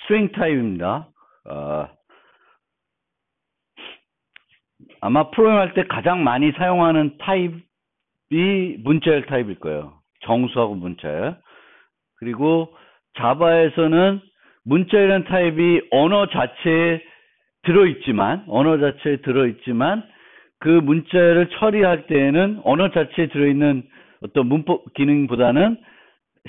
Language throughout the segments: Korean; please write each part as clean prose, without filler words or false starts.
스트링 타입입니다. 아마 프로그램할 때 가장 많이 사용하는 타입이 문자열 타입일 거예요. 정수하고 문자열. 그리고 자바에서는 문자열이라는 타입이 언어 자체에 들어있지만 그 문자열을 처리할 때에는 언어 자체에 들어있는 어떤 문법 기능보다는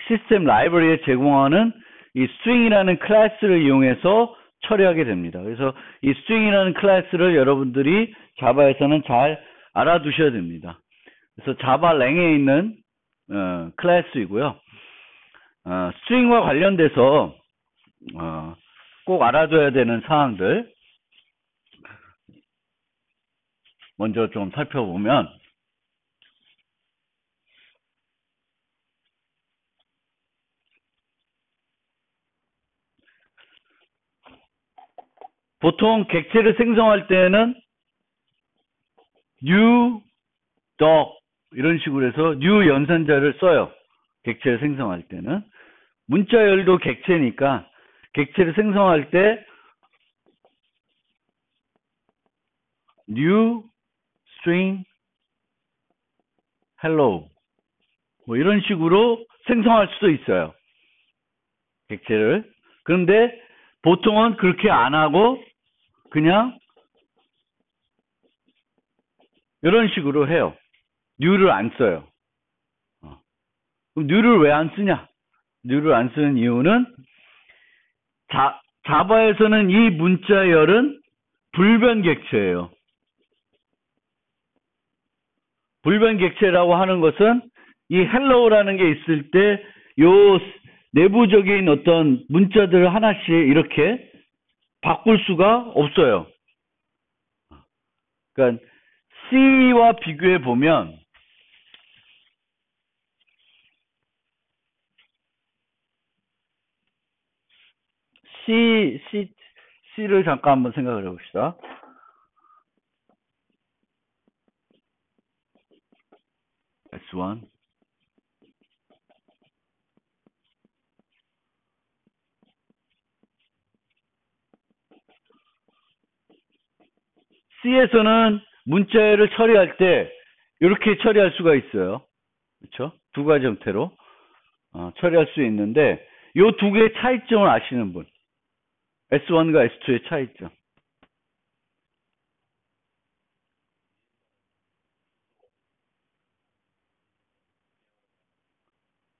시스템 라이브러리에 제공하는 이 string이라는 클래스를 이용해서 처리하게 됩니다. 그래서 이 string이라는 클래스를 여러분들이 자바에서는 잘 알아두셔야 됩니다. 그래서 자바 랭에 있는 클래스이고요. string과 관련돼서 꼭 알아둬야 되는 사항들 먼저 좀 살펴보면, 보통 객체를 생성할 때는 new doc 이런 식으로 해서 new 연산자를 써요. 객체를 생성할 때는. 문자열도 객체니까 객체를 생성할 때 new string hello 뭐 이런 식으로 생성할 수도 있어요. 객체를. 그런데 보통은 그렇게 안 하고 그냥 이런 식으로 해요. new를 안 써요. 그럼 new를 왜 안 쓰냐? new를 안 쓰는 이유는 자바에서는 이 문자열은 불변 객체예요. 불변 객체라고 하는 것은 이 hello라는 게 있을 때 요 내부적인 어떤 문자들을 하나씩 이렇게 바꿀 수가 없어요. 그러니까 C와 비교해 보면 C를 잠깐 한번 생각을 해봅시다. S1 C에서는 문자열을 처리할 때 이렇게 처리할 수가 있어요. 그렇죠? 두 가지 형태로 처리할 수 있는데 이 두 개의 차이점을 아시는 분, S1과 S2의 차이점.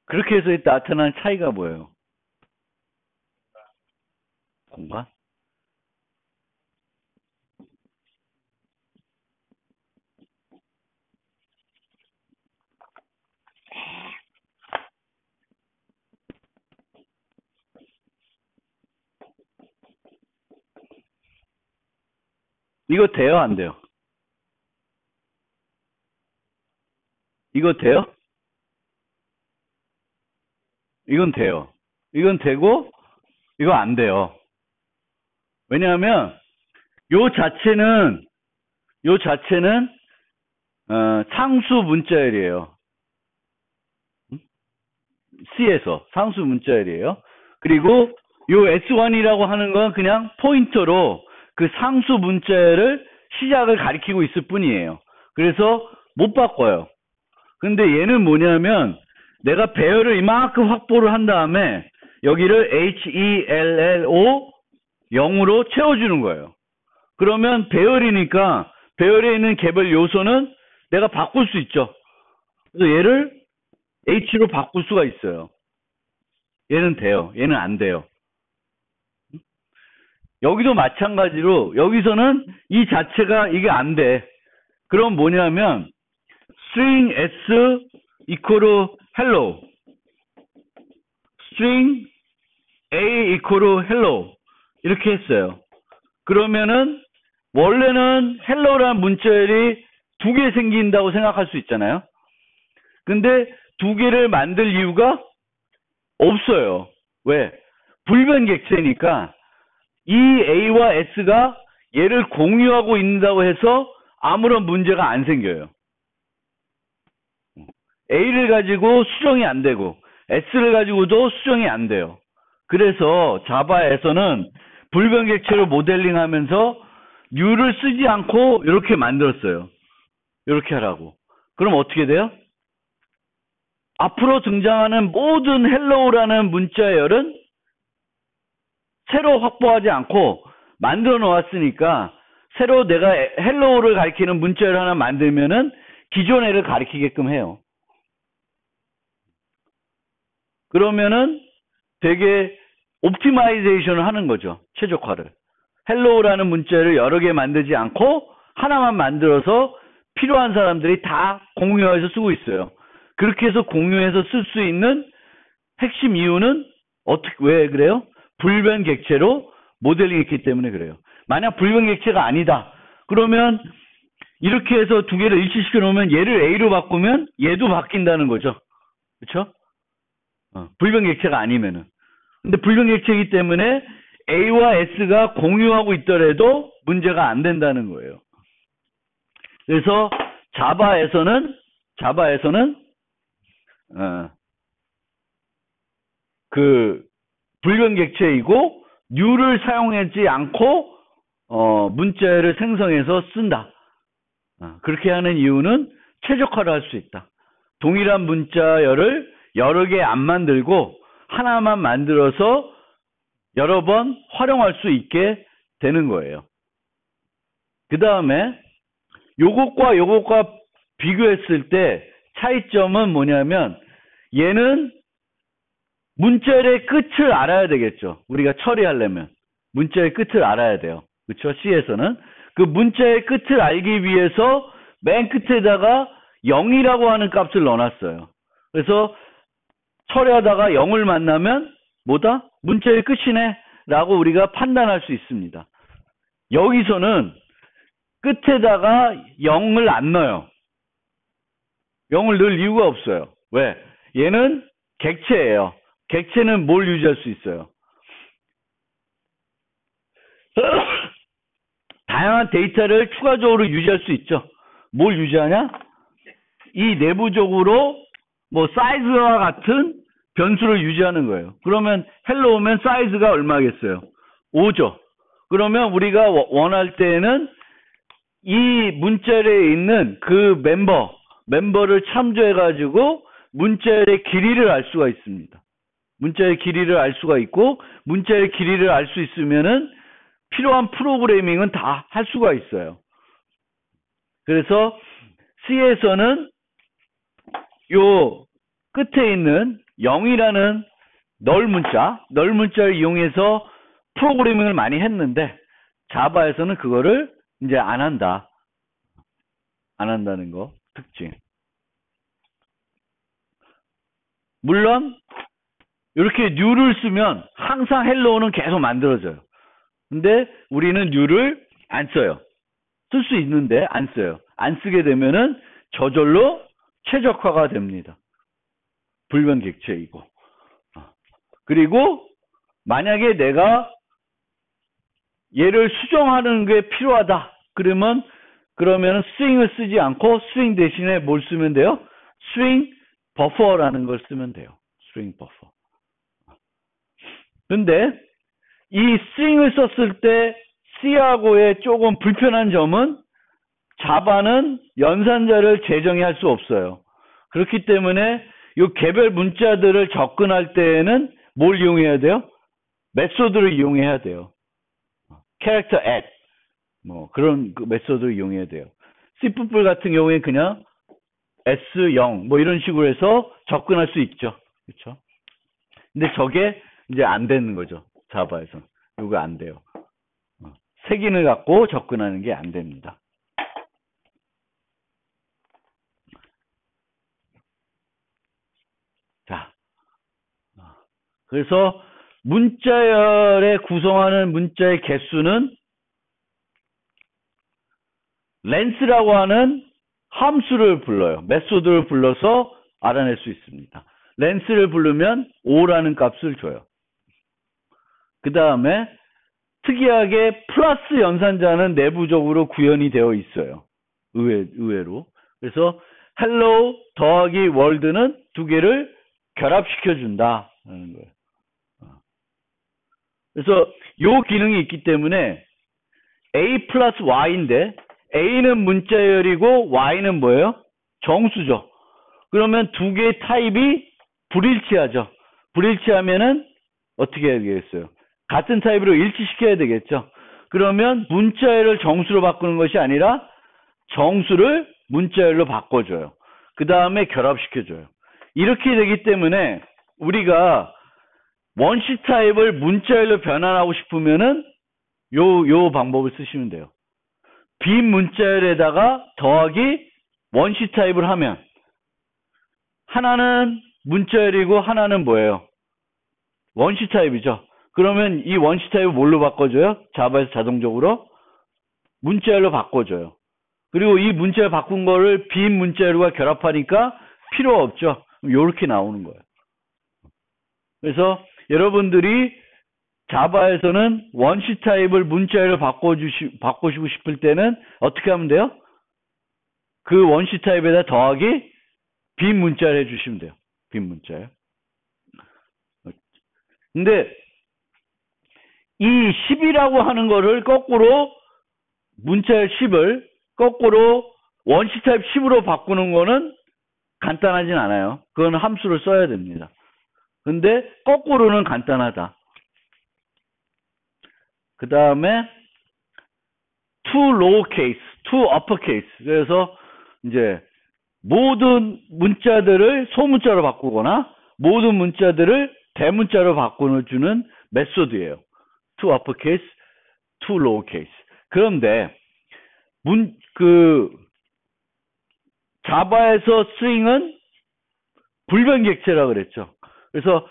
그렇게 해서 나타나는 차이가 뭐예요? 공간? 이거 돼요? 안 돼요? 이거 돼요? 이건 돼요. 이건 되고 이거 안 돼요. 왜냐하면 요 자체는 상수 문자열이에요. C에서 상수 문자열이에요. 그리고 요 S1이라고 하는 건 그냥 포인터로 그 상수 문자열을 시작을 가리키고 있을 뿐이에요. 그래서 못 바꿔요. 근데 얘는 뭐냐면 내가 배열을 이만큼 확보를 한 다음에 여기를 HELLO 0으로 채워주는 거예요. 그러면 배열이니까 배열에 있는 개별 요소는 내가 바꿀 수 있죠. 그래서 얘를 H로 바꿀 수가 있어요. 얘는 돼요. 얘는 안 돼요. 여기도 마찬가지로 여기서는 이 자체가 이게 안 돼. 그럼 뭐냐면 string s equal hello, string a equal hello 이렇게 했어요. 그러면은 원래는 hello라는 문자열이 두 개 생긴다고 생각할 수 있잖아요. 근데 두 개를 만들 이유가 없어요. 왜? 불변 객체니까 이 A와 S가 얘를 공유하고 있다고 해서 아무런 문제가 안 생겨요. A를 가지고 수정이 안 되고 S를 가지고도 수정이 안 돼요. 그래서 자바에서는 불변객체로 모델링 하면서 new를 쓰지 않고 이렇게 만들었어요. 이렇게 하라고. 그럼 어떻게 돼요? 앞으로 등장하는 모든 hello라는 문자의 열은 새로 확보하지 않고 만들어 놓았으니까 새로 내가 hello를 가리키는 문자를 하나 만들면은 기존 애를 가리키게끔 해요. 그러면은 되게 옵티마이제이션을 하는 거죠. 최적화를. hello라는 문자를 여러 개 만들지 않고 하나만 만들어서 필요한 사람들이 다 공유해서 쓰고 있어요. 그렇게 해서 공유해서 쓸 수 있는 핵심 이유는 왜 그래요? 불변객체로 모델링했기 때문에 그래요. 만약 불변객체가 아니다. 그러면 이렇게 해서 두 개를 일치시켜 놓으면 얘를 A로 바꾸면 얘도 바뀐다는 거죠. 그렇죠? 불변객체가 아니면은. 근데 불변객체이기 때문에 A와 S가 공유하고 있더라도 문제가 안 된다는 거예요. 그래서 자바에서는 그 불변객체이고 new를 사용하지 않고 문자를 생성해서 쓴다. 그렇게 하는 이유는 최적화를 할 수 있다. 동일한 문자열을 여러 개 안 만들고 하나만 만들어서 여러 번 활용할 수 있게 되는 거예요. 그 다음에 요것과 비교했을 때 차이점은 뭐냐면 얘는 문자열의 끝을 알아야 되겠죠. 우리가 처리하려면 문자의 끝을 알아야 돼요. 그렇죠? C에서는 그 문자의 끝을 알기 위해서 맨 끝에다가 0이라고 하는 값을 넣어놨어요. 그래서 처리하다가 0을 만나면 뭐다? 문자의 끝이네 라고 우리가 판단할 수 있습니다. 여기서는 끝에다가 0을 안 넣어요. 0을 넣을 이유가 없어요. 왜? 얘는 객체예요. 객체는 뭘 유지할 수 있어요? 다양한 데이터를 추가적으로 유지할 수 있죠. 뭘 유지하냐? 이 내부적으로 뭐 사이즈와 같은 변수를 유지하는 거예요. 그러면 hello면 사이즈가 얼마겠어요? 5죠. 그러면 우리가 원할 때에는 이 문자열에 있는 그 멤버를 참조해가지고 문자열의 길이를 알 수가 있습니다. 문자의 길이를 알 수가 있고 문자의 길이를 알 수 있으면은 필요한 프로그래밍은 다 할 수가 있어요. 그래서 C에서는 요 끝에 있는 0이라는 널 문자를 이용해서 프로그래밍을 많이 했는데 자바에서는 그거를 이제 안 한다는 거 특징. 물론 이렇게 new를 쓰면 항상 hello는 계속 만들어져요. 근데 우리는 new를 안 써요. 쓸 수 있는데 안 써요. 안 쓰게 되면은 저절로 최적화가 됩니다. 불변객체이고. 그리고 만약에 내가 얘를 수정하는 게 필요하다. 그러면 string을 쓰지 않고 string 대신에 뭘 쓰면 돼요? string buffer라는 걸 쓰면 돼요. string buffer. 근데 이 string을 썼을 때 C하고의 조금 불편한 점은 자바는 연산자를 재정의할 수 없어요. 그렇기 때문에 이 개별 문자들을 접근할 때에는 뭘 이용해야 돼요? 메소드를 이용해야 돼요. character add 뭐 그런 메소드를 이용해야 돼요. C++ 같은 경우에 그냥 S0 뭐 이런 식으로 해서 접근할 수 있죠. 그렇죠? 근데 저게 이제 안 되는 거죠. 자바에서. 이거 안 돼요. 색인을 갖고 접근하는 게 안 됩니다. 자, 그래서 문자열에 구성하는 문자의 개수는 렌스라고 하는 함수를 불러요. 메소드를 불러서 알아낼 수 있습니다. 렌스를 부르면 5라는 값을 줘요. 그 다음에 특이하게 플러스 연산자는 내부적으로 구현이 되어 있어요. 의외로. 그래서 hello 더하기 world는 두 개를 결합시켜 준다 하는 거예요. 그래서 요 기능이 있기 때문에 A 플러스 Y인데 A는 문자열이고 Y는 뭐예요? 정수죠. 그러면 두 개의 타입이 불일치하죠. 불일치하면은 어떻게 해야 되겠어요? 같은 타입으로 일치시켜야 되겠죠. 그러면 문자열을 정수로 바꾸는 것이 아니라 정수를 문자열로 바꿔줘요. 그 다음에 결합시켜줘요. 이렇게 되기 때문에 우리가 원시 타입을 문자열로 변환하고 싶으면은 요 방법을 쓰시면 돼요. 빈문자열에다가 더하기 원시 타입을 하면 하나는 문자열이고 하나는 뭐예요? 원시 타입이죠. 그러면 이 원시 타입을 뭘로 바꿔줘요? 자바에서 자동적으로 문자열로 바꿔줘요. 그리고 이 문자열 바꾼 거를 빈 문자열과 결합하니까 필요가 없죠. 이렇게 나오는 거예요. 그래서 여러분들이 자바에서는 원시 타입을 문자열로 바꾸시고 싶을 때는 어떻게 하면 돼요? 그 원시 타입에다 더하기 빈 문자열 해주시면 돼요. 빈 문자열. 근데 이 10이라고 하는 거를 거꾸로 문자열 10을 거꾸로 원시 타입 10으로 바꾸는 거는 간단하진 않아요. 그건 함수를 써야 됩니다. 근데 거꾸로는 간단하다. 그 다음에 to lowercase, to uppercase. 그래서 이제 모든 문자들을 소문자로 바꾸거나 모든 문자들을 대문자로 바꿔주는 메소드예요. to uppercase, to lowercase. 그런데 자바에서 스트링은 불변객체라 그랬죠. 그래서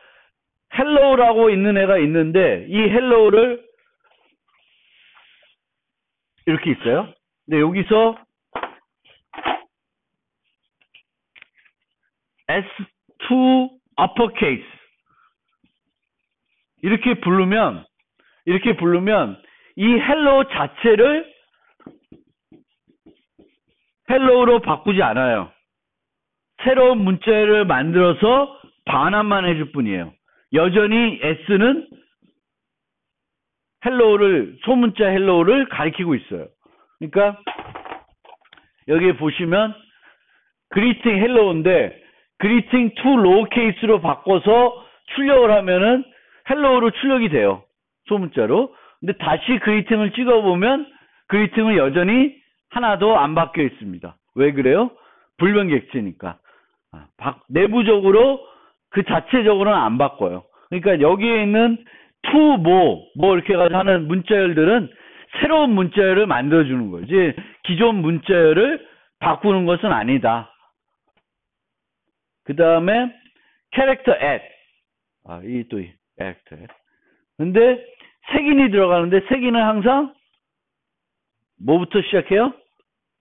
hello라고 있는 애가 있는데 이 hello를 이렇게 있어요. 근데 여기서 S2 uppercase 이렇게 부르면 이 hello 자체를 hello로 바꾸지 않아요. 새로운 문자를 만들어서 반환만 해줄 뿐이에요. 여전히 S는 헬로우를 소문자 헬로우를 가리키고 있어요. 그러니까 여기 보시면 greeting 헬로우인데 greeting to lowercase로 바꿔서 출력을 하면은 헬로우로 출력이 돼요. 소문자로. 근데 다시 greeting을 찍어보면 greeting은 여전히 하나도 안 바뀌어 있습니다. 왜 그래요? 불변객체니까. 내부적으로 그 자체적으로는 안 바꿔요. 그러니까 여기에 있는 to 뭐 이렇게 하는 문자열들은 새로운 문자열을 만들어주는 거지 기존 문자열을 바꾸는 것은 아니다. 그 다음에 character add. 이게 또 character add. 근데 색인이 들어가는데 색인은 항상 뭐부터 시작해요?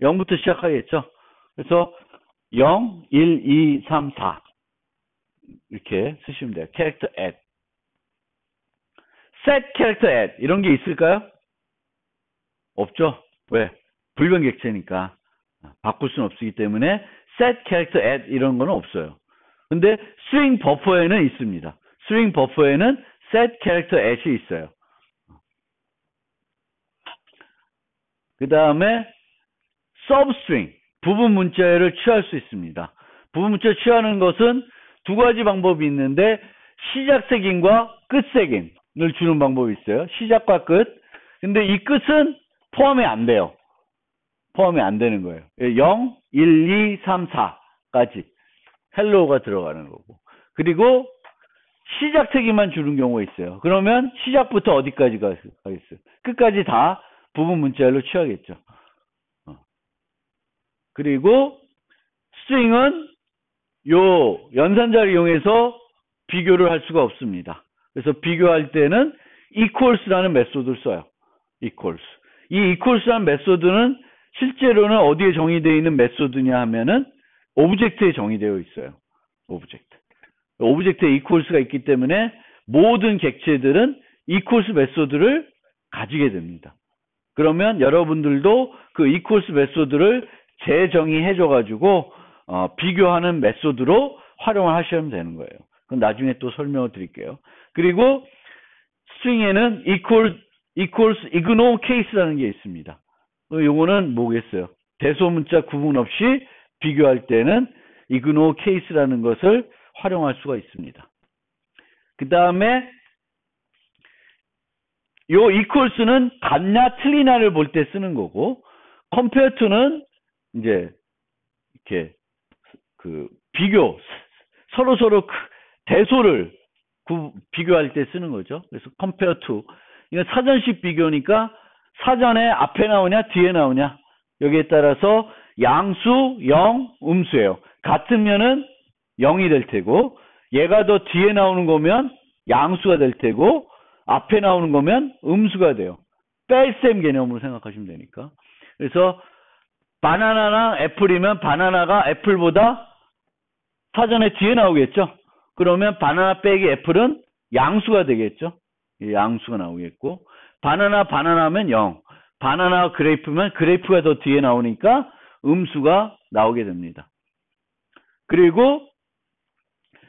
0부터 시작하겠죠. 그래서 0, 1, 2, 3, 4 이렇게 쓰시면 돼요. character add. set character add 이런 게 있을까요? 없죠. 왜? 불변객체니까 바꿀 수는 없기 때문에 set character add 이런 거는 없어요. 근데 string buffer에는 있습니다. string buffer에는 set character add이 있어요. 그 다음에 substring 부분 문자열을 취할 수 있습니다. 부분 문자를 취하는 것은 두 가지 방법이 있는데 시작 색인과 끝 색인을 주는 방법이 있어요. 시작과 끝. 근데 이 끝은 포함이 안 돼요. 포함이 안 되는 거예요. 0, 1, 2, 3, 4까지 헬로우가 들어가는 거고. 그리고 시작 색인만 주는 경우가 있어요. 그러면 시작부터 어디까지 가겠어요? 끝까지 다 부분 문자열로 취하겠죠. 그리고 스트링은 요 연산자를 이용해서 비교를 할 수가 없습니다. 그래서 비교할 때는 equals라는 메소드를 써요. equals. 이 equals라는 메소드는 실제로는 어디에 정의되어 있는 메소드냐 하면은 오브젝트에 정의되어 있어요. 오브젝트. 오브젝트에 equals가 있기 때문에 모든 객체들은 equals 메소드를 가지게 됩니다. 그러면 여러분들도 그 equals 메소드를 재정의해줘가지고 비교하는 메소드로 활용을 하시면 되는 거예요. 그럼 나중에 또 설명을 드릴게요. 그리고 string에는 equals ignore case라는 게 있습니다. 요거는 뭐겠어요? 대소문자 구분 없이 비교할 때는 ignore case라는 것을 활용할 수가 있습니다. 그 다음에 요 equals는 같냐 틀리냐를 볼 때 쓰는 거고, compare to는 이제 이렇게 그 비교, 서로 대소를 비교할 때 쓰는 거죠. 그래서 compare to. 이건 사전식 비교니까 사전에 앞에 나오냐 뒤에 나오냐 여기에 따라서 양수, 영, 음수예요. 같으면은 0이 될 테고, 얘가 더 뒤에 나오는 거면 양수가 될 테고, 앞에 나오는 거면 음수가 돼요. 뺄셈 개념으로 생각하시면 되니까. 그래서 바나나랑 애플이면 바나나가 애플보다 사전에 뒤에 나오겠죠. 그러면 바나나 빼기 애플은 양수가 되겠죠. 양수가 나오겠고, 바나나면 0, 바나나 그레이프면 그레이프가 더 뒤에 나오니까 음수가 나오게 됩니다. 그리고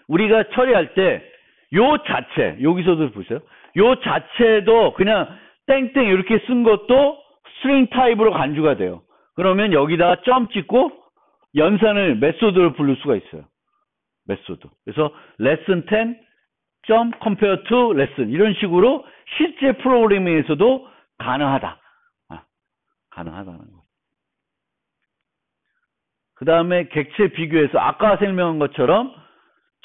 우리가 처리할 때 요 자체, 여기서도 보세요. 요 자체도 그냥 땡땡 이렇게 쓴 것도 스트링 타입으로 간주가 돼요. 그러면 여기다가 점 찍고 연산을 메소드를 부를 수가 있어요. 메소드. 그래서 lesson 10 compare to lesson 이런 식으로 실제 프로그래밍에서도 가능하다. 가능하다는 거. 그 다음에 객체 비교해서 아까 설명한 것처럼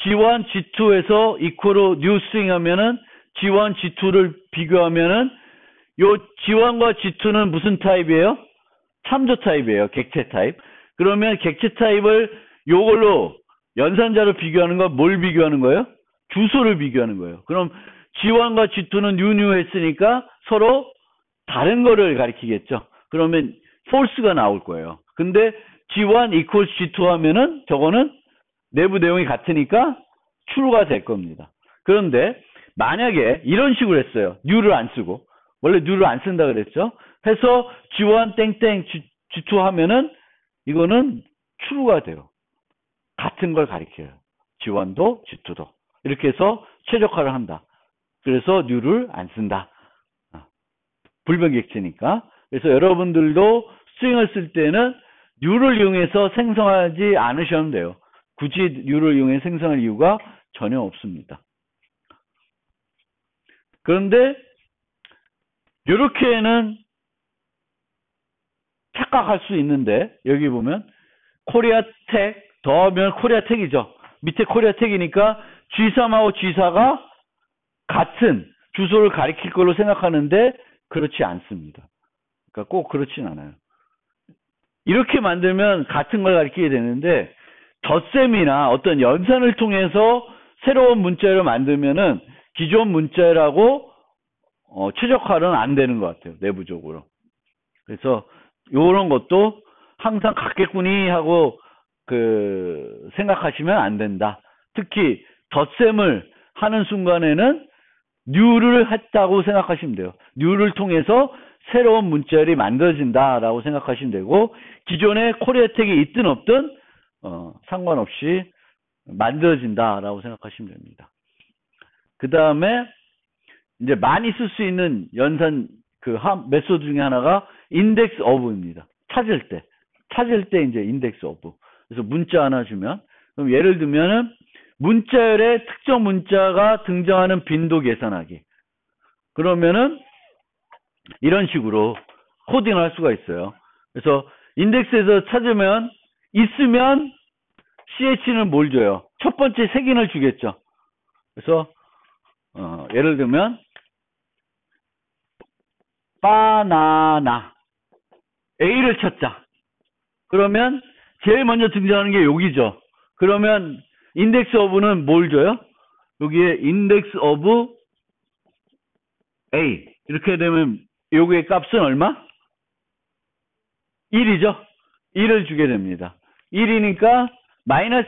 G1, G2에서 equal new string 하면은 G1, G2를 비교하면은 요 G1과 G2는 무슨 타입이에요? 참조 타입이에요. 객체 타입. 그러면 객체 타입을 요걸로 연산자로 비교하는 건 뭘 비교하는 거예요? 주소를 비교하는 거예요. 그럼 G1과 G2는 new 했으니까 서로 다른 거를 가리키겠죠. 그러면 false가 나올 거예요. 근데 G1 equals G2 하면은 저거는 내부 내용이 같으니까 true가 될 겁니다. 그런데 만약에 이런 식으로 했어요. new를 안 쓰고. 원래 new를 안 쓴다 그랬죠. 해서 G1 땡땡 G2 하면은 이거는 true가 돼요. 같은 걸 가리켜요. G1도 G2도. 이렇게 해서 최적화를 한다. 그래서 new를 안 쓴다. 불변객체니까. 그래서 여러분들도 스트링을 쓸 때는 new를 이용해서 생성하지 않으셔도 돼요. 굳이 new를 이용해 생성할 이유가 전혀 없습니다. 그런데 이렇게는 착각할 수 있는데 여기 보면 코리아텍 더하면 코리아텍이죠. 밑에 코리아텍이니까 G3하고 G4가 같은 주소를 가리킬 걸로 생각하는데 그렇지 않습니다. 그러니까 꼭 그렇진 않아요. 이렇게 만들면 같은 걸 가리키게 되는데 덧셈이나 어떤 연산을 통해서 새로운 문자를 만들면은 기존 문자라고 최적화는 안 되는 것 같아요. 내부적으로. 그래서 이런 것도 항상 같겠구니 하고 생각하시면 안 된다. 특히 덧셈을 하는 순간에는 new를 했다고 생각하시면 돼요. new를 통해서 새로운 문자열이 만들어진다라고 생각하시면 되고, 기존에 코리아텍이 있든 없든 상관없이 만들어진다라고 생각하시면 됩니다. 그 다음에 이제 많이 쓸 수 있는 연산 메소드 중에 하나가 index of입니다. 찾을 때 이제 index of. 그래서 문자 하나 주면, 그럼 예를 들면은 문자열에 특정 문자가 등장하는 빈도 계산하기. 그러면은 이런 식으로 코딩을 할 수가 있어요. 그래서 인덱스에서 찾으면 있으면 ch는 뭘 줘요? 첫 번째 색인을 주겠죠. 그래서 예를 들면 바나나 A를 찾자. 그러면 제일 먼저 등장하는 게 여기죠. 그러면 인덱스 오브는 뭘 줘요? 여기에 인덱스 오브 A 이렇게 되면 요거의 값은 얼마? 1이죠. 1을 주게 됩니다. 1이니까 마이너스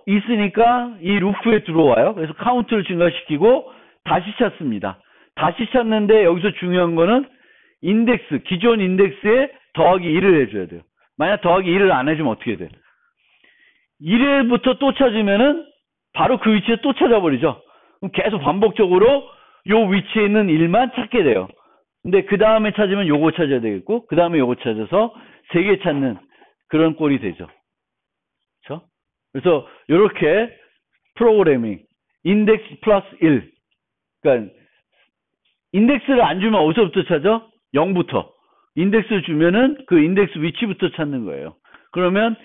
있으니까 이 루프에 들어와요. 그래서 카운트를 증가시키고 다시 찾습니다. 다시 찾는데 여기서 중요한 거는 인덱스, 기존 인덱스에 더하기 1을 해줘야 돼요. 만약 더하기 1을 안 해주면 어떻게 돼? 1회부터 또 찾으면은 바로 그 위치에 또 찾아버리죠. 그럼 계속 반복적으로 요 위치에 있는 1만 찾게 돼요. 근데 그 다음에 찾으면 요거 찾아야 되겠고, 그 다음에 요거 찾아서 3개 찾는 그런 꼴이 되죠. 그렇죠? 그래서 요렇게 프로그래밍 인덱스 플러스 1. 그러니까 인덱스를 안 주면 어디서부터 찾아? 0부터. 인덱스를 주면은 그 인덱스 위치부터 찾는 거예요. 그러면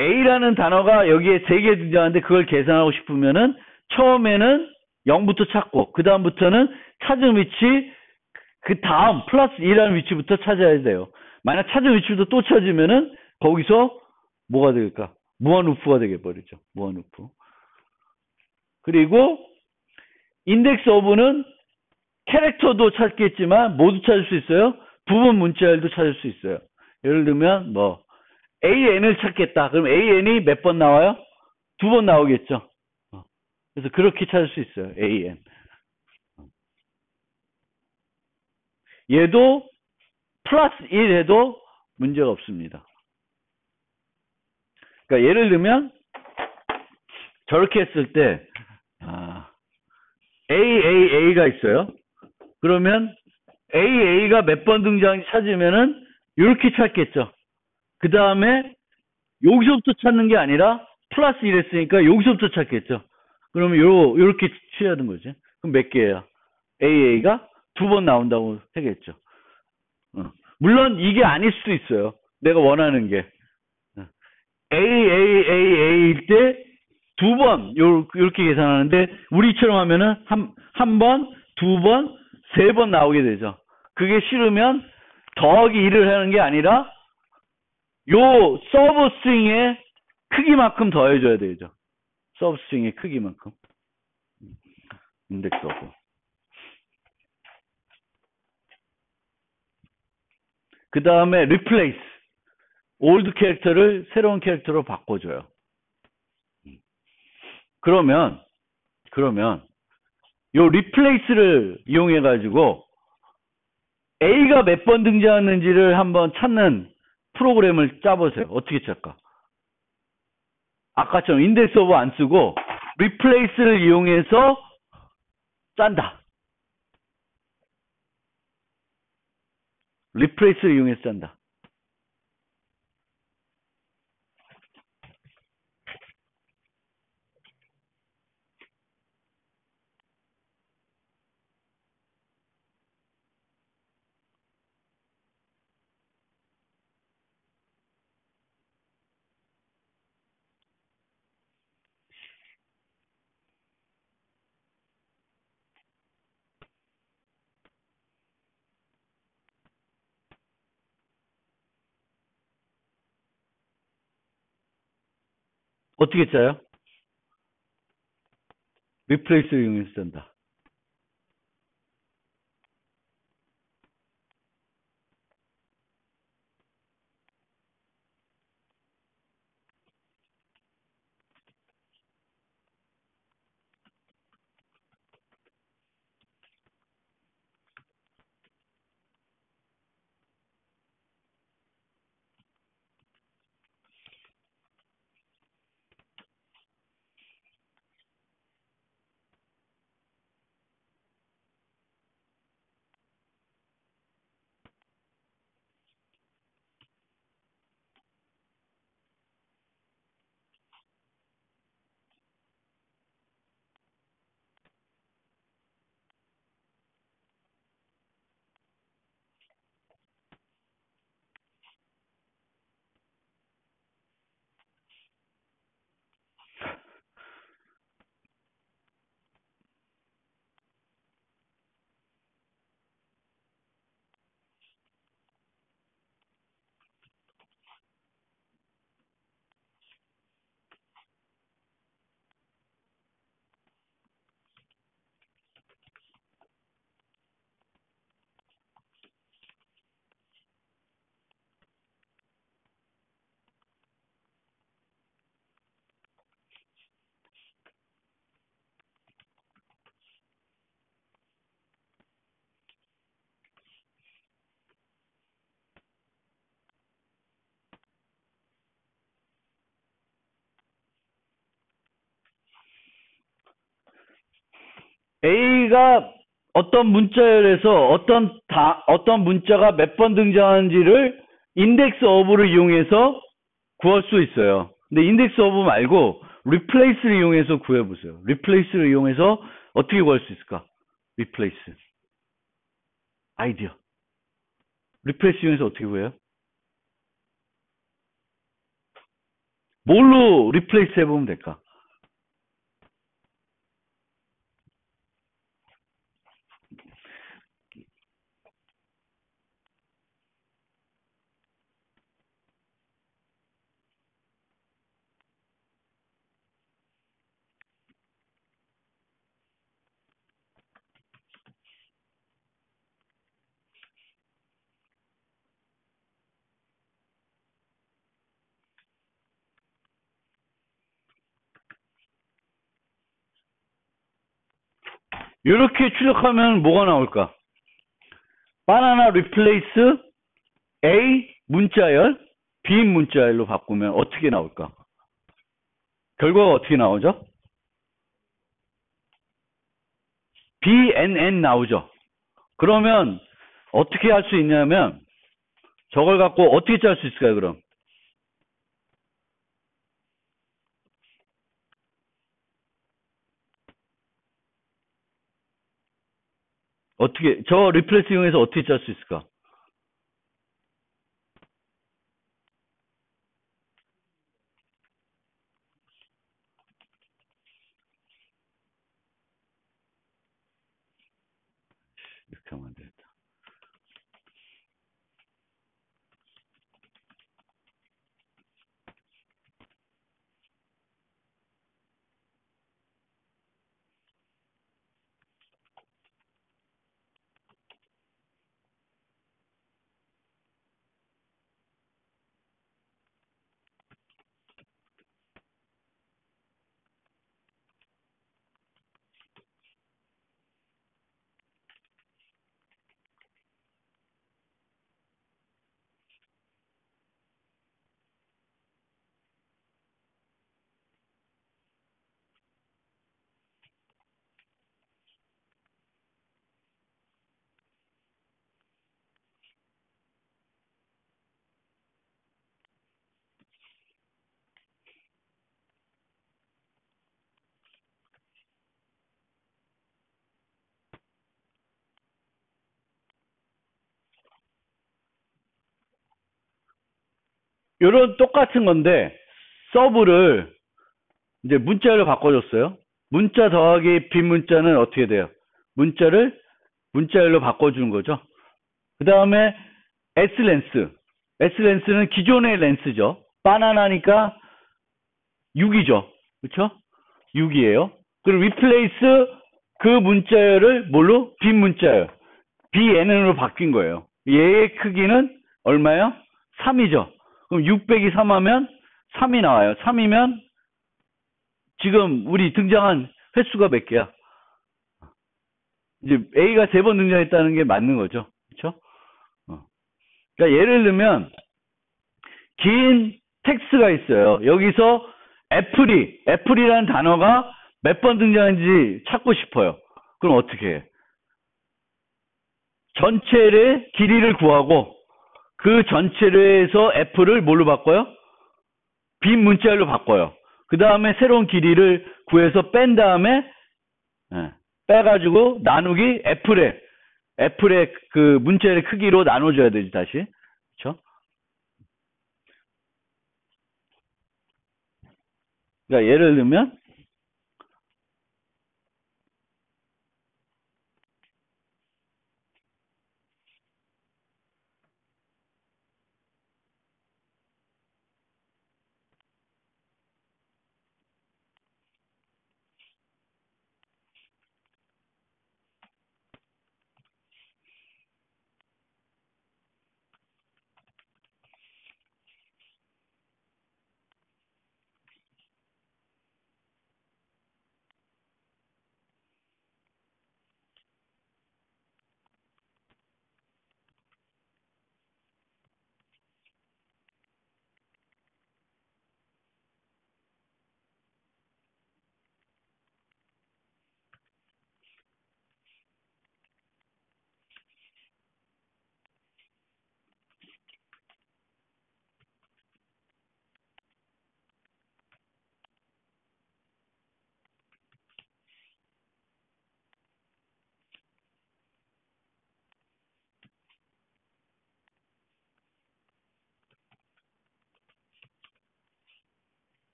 A라는 단어가 여기에 3개 등장하는데 그걸 계산하고 싶으면은 처음에는 0부터 찾고 그 다음부터는 찾은 위치 그 다음 플러스 2라는 위치부터 찾아야 돼요. 만약 찾은 위치부터 또 찾으면은 거기서 뭐가 될까? 무한 루프가 되게버리죠. 무한 루프. 그리고 인덱스 오브는 캐릭터도 찾겠지만 모두 찾을 수 있어요. 부분 문자열도 찾을 수 있어요. 예를 들면 뭐 AN을 찾겠다. 그럼 AN이 몇 번 나와요? 2번 나오겠죠. 그래서 그렇게 찾을 수 있어요. AN. 얘도 플러스 1 해도 문제가 없습니다. 그러니까 예를 들면 저렇게 했을 때 AAA가 있어요. 그러면 AA가 몇 번 등장한지 찾으면은 이렇게 찾겠죠. 그 다음에 여기서부터 찾는 게 아니라 플러스 1 했으니까 여기서부터 찾겠죠. 그러면 요렇게 취하는 거지. 그럼 몇 개예요? AA가 2번 나온다고 하겠죠. 물론 이게 아닐 수도 있어요. 내가 원하는 게. AAAA일 때 2번 요렇게 계산하는데 우리처럼 하면은 한 번, 2번, 3번 나오게 되죠. 그게 싫으면 더하기 1을 하는 게 아니라 요 서브 스트링의 크기만큼 더해줘야 되죠. 서브 스트링의 크기만큼. 인덱스 오브. 그 다음에 replace. 올드 캐릭터를 새로운 캐릭터로 바꿔줘요. 그러면 요 replace를 이용해 가지고 A가 몇 번 등장했는지를 한번 찾는 프로그램을 짜보세요. 어떻게 짤까? 아까처럼 인덱스 오브 안 쓰고 replace를 이용해서 짠다. replace를 이용해서 짠다. 어떻게 짜요? replace를 이용해서 짠다. A가 어떤 문자열에서 어떤 문자가 몇 번 등장하는지를 인덱스 오브를 이용해서 구할 수 있어요. 근데 인덱스 오브 말고 replace를 이용해서 구해보세요. replace를 이용해서 어떻게 구할 수 있을까? replace. 아이디어. replace 이용해서 어떻게 구해요? 뭘로 replace 해보면 될까? 이렇게 출력하면 뭐가 나올까? 바나나 replace A 문자열, B 문자열로 바꾸면 어떻게 나올까? 결과가 어떻게 나오죠? BNN 나오죠. 그러면 어떻게 할 수 있냐면 저걸 갖고 어떻게 짤 수 있을까요, 그럼? 어떻게, 저 리플레이스 이용해서 어떻게 짤 수 있을까? 이렇게 하면 안 되겠다. 이런 똑같은 건데 서브를 이제 문자로 바꿔줬어요. 문자 더하기 빈 문자는 어떻게 돼요? 문자를 문자열로 바꿔주는 거죠. 그 다음에 S렌스. S렌스는 기존의 렌스죠. 바나나니까 6이죠. 그렇죠? 6이에요. 그리고 replace 그 문자열을 뭘로? 빈 문자열. BNN으로 바뀐 거예요. 얘의 크기는 얼마예요? 3이죠. 그럼 6 빼기 3 하면 3이 나와요. 3이면 지금 우리 등장한 횟수가 몇 개야? 이제 A가 3번 등장했다는 게 맞는 거죠. 그렇죠? 그러니까 예를 들면 긴 텍스트가 있어요. 여기서 애플이라는 단어가 몇 번 등장하는지 찾고 싶어요. 그럼 어떻게 해? 전체의 길이를 구하고 그 전체에서 애플을 뭘로 바꿔요? 빈 문자열로 바꿔요. 그 다음에 새로운 길이를 구해서 뺀 다음에 빼가지고 나누기 애플의 그 문자열의 크기로 나눠줘야 되지 다시. 그렇죠? 그러니까 예를 들면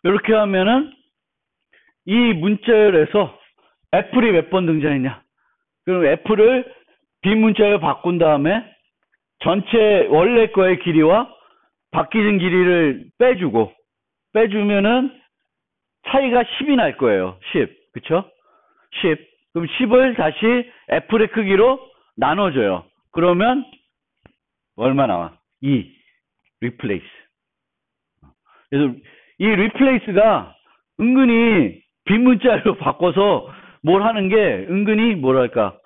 이렇게 하면은 이 문자열에서 애플이 몇 번 등장했냐? 그럼 애플을 빈문자열 바꾼 다음에 전체 원래 거의 길이와 바뀌는 길이를 빼주면은 차이가 10이 날 거예요. 10. 그쵸? 10. 그럼 10을 다시 애플의 크기로 나눠줘요. 그러면 얼마 나와? 2. replace. 그래서 이 replace가 은근히 빈문자로 바꿔서 뭘 하는 게 은근히 뭐랄까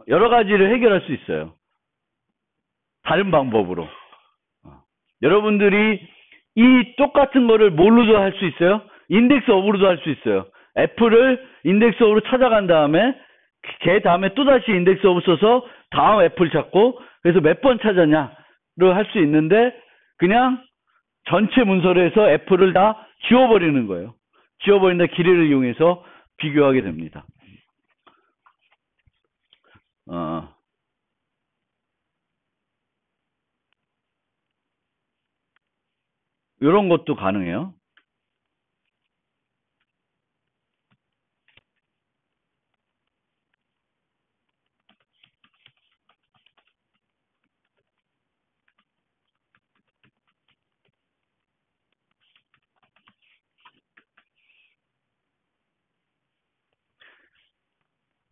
여러 가지를 해결할 수 있어요. 다른 방법으로. 여러분들이 이 똑같은 거를 뭘로도 할 수 있어요? 인덱스 업으로도 할 수 있어요. 애플을 인덱스 업으로 찾아간 다음에 걔 다음에 또다시 인덱스 업을 써서 다음 애플 찾고 그래서 몇 번 찾았냐를 할 수 있는데 그냥 전체 문서에서 애플을 다 지워버리는 거예요. 지워버린다 길이를 이용해서 비교하게 됩니다. 이런 것도 가능해요.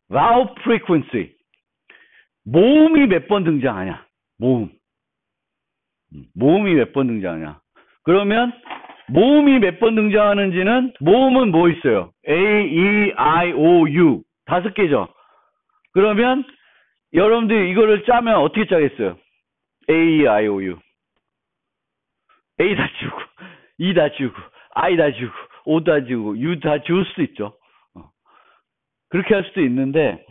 row frequency. 모음이 몇 번 등장하냐? 모음이 몇 번 등장하냐? 그러면 모음이 몇 번 등장하는지는 모음은 뭐 있어요? A, E, I, O, U 5개죠. 그러면 여러분들이 이거를 짜면 어떻게 짜겠어요? A, E, I, O, U. A 다 지우고, E 다 지우고, I 다 지우고, O 다 지우고, U 다 지울 수도 있죠. 그렇게 할 수도 있는데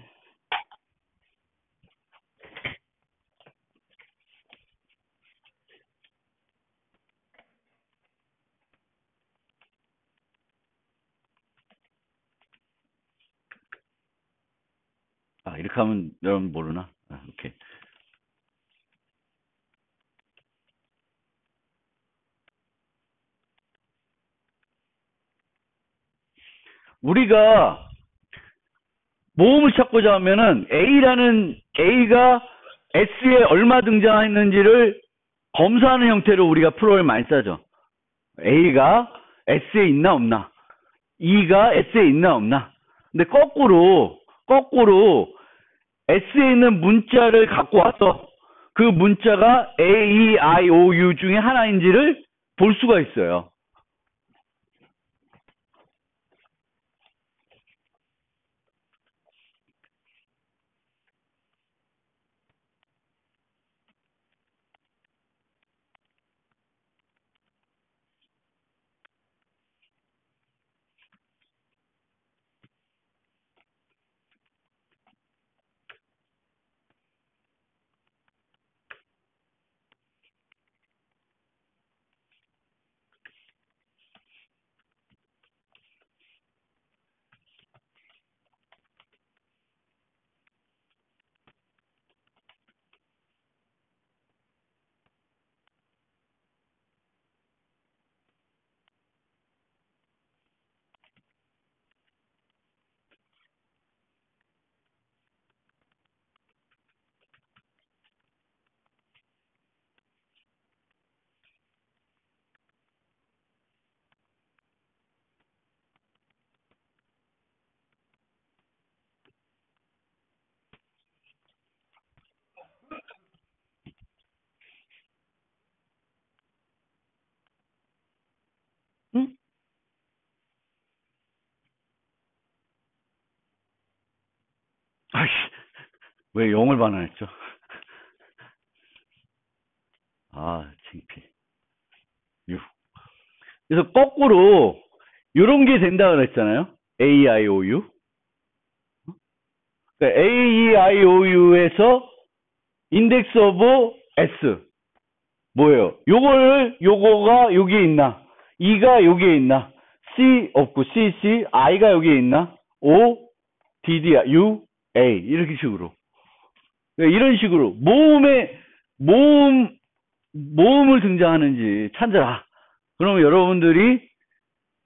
이렇게 하면 여러분 모르나? 오케이. 우리가 모음을 찾고자 하면은 A가 S에 얼마 등장했는지를 검사하는 형태로 우리가 프로그램을 많이 짜죠. A가 S에 있나 없나, E가 S에 있나 없나. 근데 거꾸로 S에 있는 문자를 갖고 와서 그 문자가 A, E, I, O, U 중에 하나인지를 볼 수가 있어요. 응? 아이씨, 왜 0을 반환했죠? 창피해. 6. 그래서 거꾸로 이런 게 된다 그랬잖아요. A, I, O, U. 그러니까 A, E, I, O, U에서 인덱스 오브 S 뭐예요? 요거가 여기에 있나? E가 여기에 있나? C 없고 C, I가 여기에 있나? O, D, U, A 이렇게 식으로. 그러니까 이런 식으로 모음을 등장하는지 찾아라. 그러면 여러분들이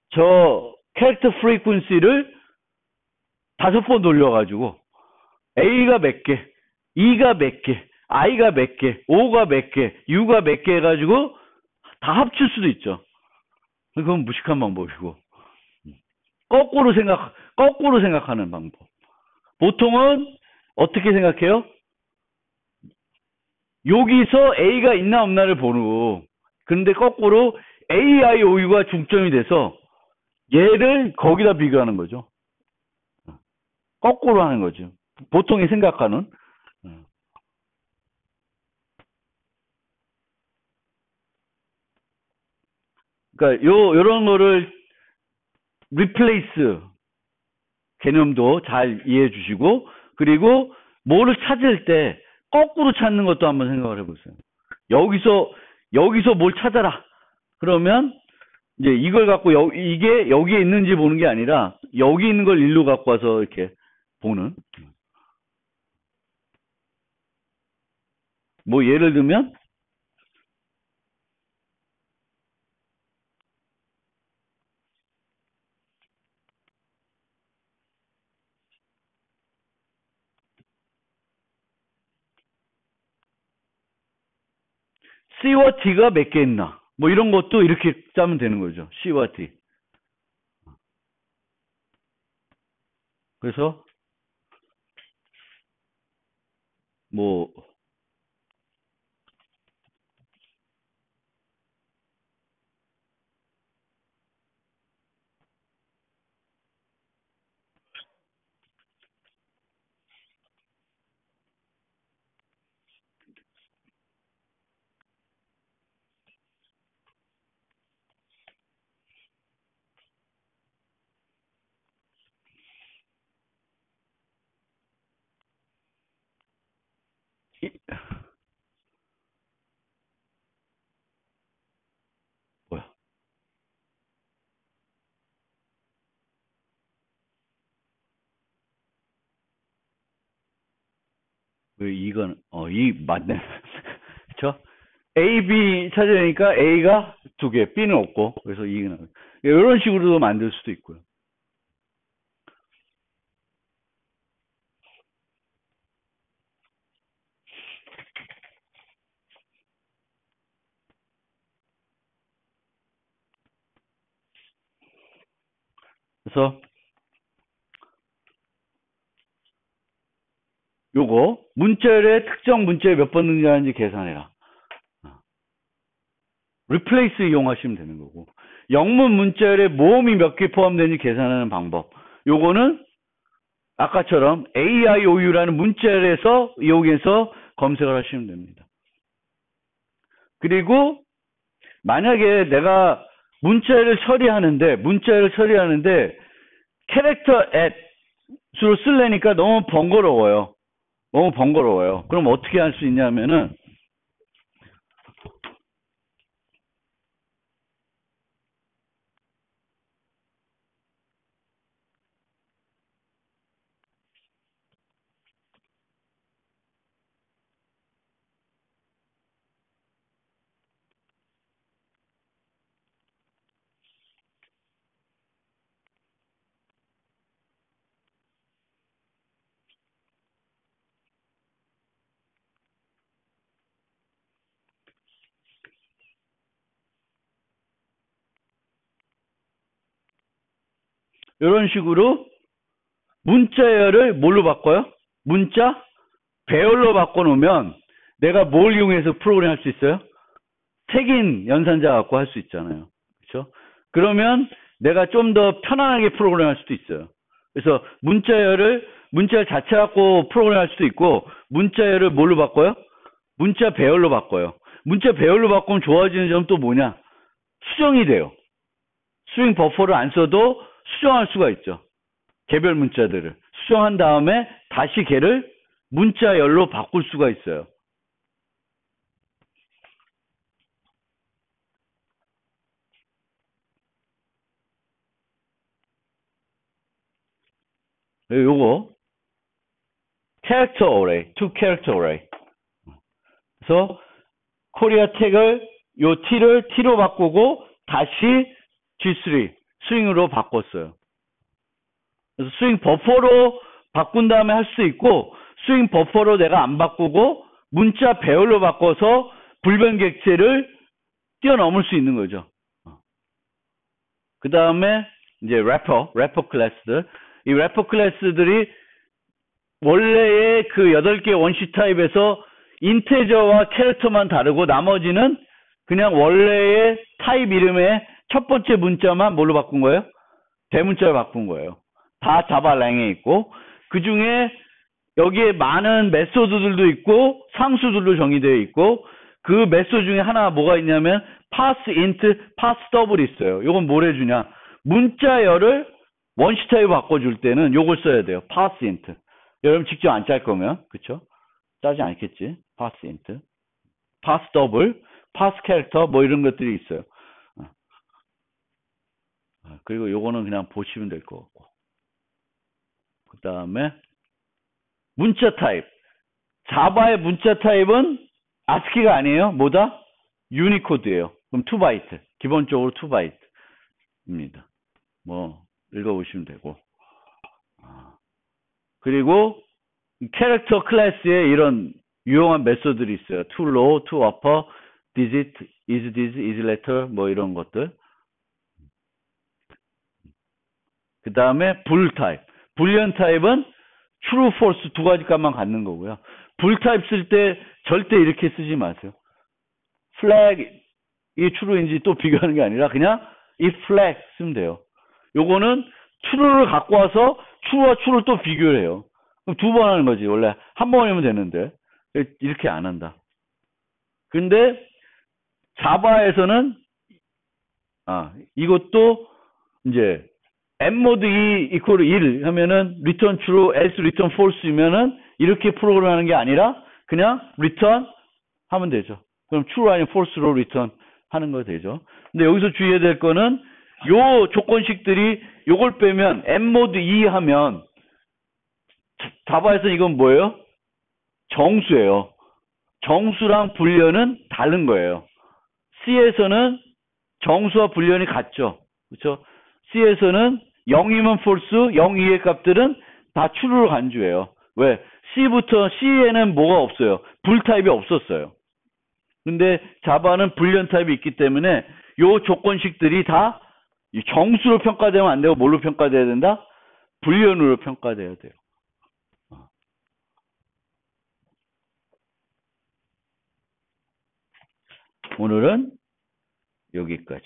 저 캐릭터 프리퀀시를 5번 돌려가지고 A가 몇 개, E가 몇 개, I가 몇 개, O가 몇 개, U가 몇 개 해가지고 다 합칠 수도 있죠. 그건 무식한 방법이고. 거꾸로 생각하는 방법. 보통은 어떻게 생각해요? 여기서 A가 있나 없나를 보고, 그런데 거꾸로 A, I, O, U가 중점이 돼서 얘를 거기다 비교하는 거죠. 거꾸로 하는 거죠. 보통이 생각하는. 그러니까 요런 거를 replace 개념도 잘 이해해 주시고, 그리고 뭐를 찾을 때 거꾸로 찾는 것도 한번 생각을 해보세요. 여기서 뭘 찾아라. 그러면 이제 이걸 갖고 이게 여기에 있는지 보는 게 아니라 여기 있는 걸 일로 갖고 와서 이렇게 보는. 뭐 예를 들면 C와 T가 몇 개 있나. 뭐 이런 것도 이렇게 짜면 되는 거죠. C와 T. 그래서 뭐 뭐야? 왜 이건 이 맞네. 그렇죠? A, B 찾으니까 A가 2개, B는 없고, 그래서 이게 나와요. 이런 식으로도 만들 수도 있고요. 그래서 요거 문자열에 특정 문자에 몇 번 등장하는지 계산해라. replace 이용하시면 되는 거고, 영문 문자열에 모음이 몇 개 포함되는지 계산하는 방법. 요거는 아까처럼 AIOU라는 문자열에서 이용해서 검색을 하시면 됩니다. 그리고 만약에 내가 문자열을 처리하는데 캐릭터 at으로 쓰려니까 너무 번거로워요. 그럼 어떻게 할 수 있냐면은 이런 식으로 문자열을 뭘로 바꿔요? 문자 배열로 바꿔놓으면 내가 뭘 이용해서 프로그램 할 수 있어요? 색인 연산자 갖고 할 수 있잖아요. 그렇죠? 그러면 내가 좀 더 편안하게 프로그램 할 수도 있어요. 그래서 문자열 자체 갖고 프로그램 할 수도 있고, 문자열을 뭘로 바꿔요? 문자 배열로 바꿔요. 문자 배열로 바꾸면 좋아지는 점 또 뭐냐? 수정이 돼요. 스트링 버퍼를 안 써도 수정할 수가 있죠. 개별 문자들을 수정한 다음에 다시 걔를 문자열로 바꿀 수가 있어요. 요거 character array, to character array. 그래서 코리아 택을 요 t를 t로 바꾸고 다시 G3 스윙으로 바꿨어요. 그래서 스윙 버퍼로 바꾼 다음에 할 수 있고, 스윙 버퍼로 내가 안 바꾸고 문자 배열로 바꿔서 불변객체를 뛰어넘을 수 있는 거죠. 그 다음에 이제 래퍼 클래스들. 이 래퍼 클래스들이 원래의 그 8개 원시 타입에서 인테저와 캐릭터만 다르고 나머지는 그냥 원래의 타입 이름의 첫 번째 문자만 뭘로 바꾼 거예요? 대문자로 바꾼 거예요. 다 자바 랭에 있고, 그 중에 여기에 많은 메소드들도 있고 상수들도 정의되어 있고, 그 메소드 중에 하나 뭐가 있냐면 pass int, pass double 있어요. 요건 뭘 해주냐? 문자열을 원시 타입 바꿔줄 때는 요걸 써야 돼요. pass int. 여러분 직접 안 짤 거면, 그쵸? 짜지 않겠지. pass int, pass double, pass character 뭐 이런 것들이 있어요. 그리고 요거는 그냥 보시면 될 것 같고. 그 다음에 문자 타입. 자바의 문자 타입은 ASCII가 아니에요. 뭐다? 유니코드예요. 그럼 2바이트. 기본적으로 2바이트입니다. 뭐 읽어보시면 되고. 그리고 캐릭터 클래스에 이런 유용한 메소드들이 있어요. to low, to upper, digit, is this, is letter 뭐 이런 것들. 그 다음에 불 타입. 불리언 타입은 true, false 두 가지 값만 갖는 거고요. 불 타입 쓸 때 절대 이렇게 쓰지 마세요. flag 이 true인지 또 비교하는 게 아니라 그냥 이 flag 쓰면 돼요. 요거는 true를 갖고 와서 true와 true를 또 비교를 해요. 그럼 두 번 하는 거지. 원래 한 번이면 되는데 이렇게 안 한다. 근데 자바에서는 이것도 이제 mmod 2 equal 1 하면은 return true, else return false이면은 이렇게 프로그램 하는 게 아니라 그냥 return 하면 되죠. 그럼 true 아니면 false로 return 하는 거 되죠. 근데 여기서 주의해야 될 거는 요 조건식들이 요걸 빼면 mmod 2 하면 자바에서 이건 뭐예요? 정수예요. 정수랑 불련은 다른 거예요. C에서는 정수와 불련이 같죠. 그렇죠? C에서는 0이면 false, 0 이하의 값들은 다 true로 간주해요. 왜? C에는 뭐가 없어요? 불 타입이 없었어요. 근데 자바는 불련 타입이 있기 때문에 요 조건식들이 다 정수로 평가되면 안 되고 뭘로 평가돼야 된다? 불련으로 평가돼야 돼요. 오늘은 여기까지.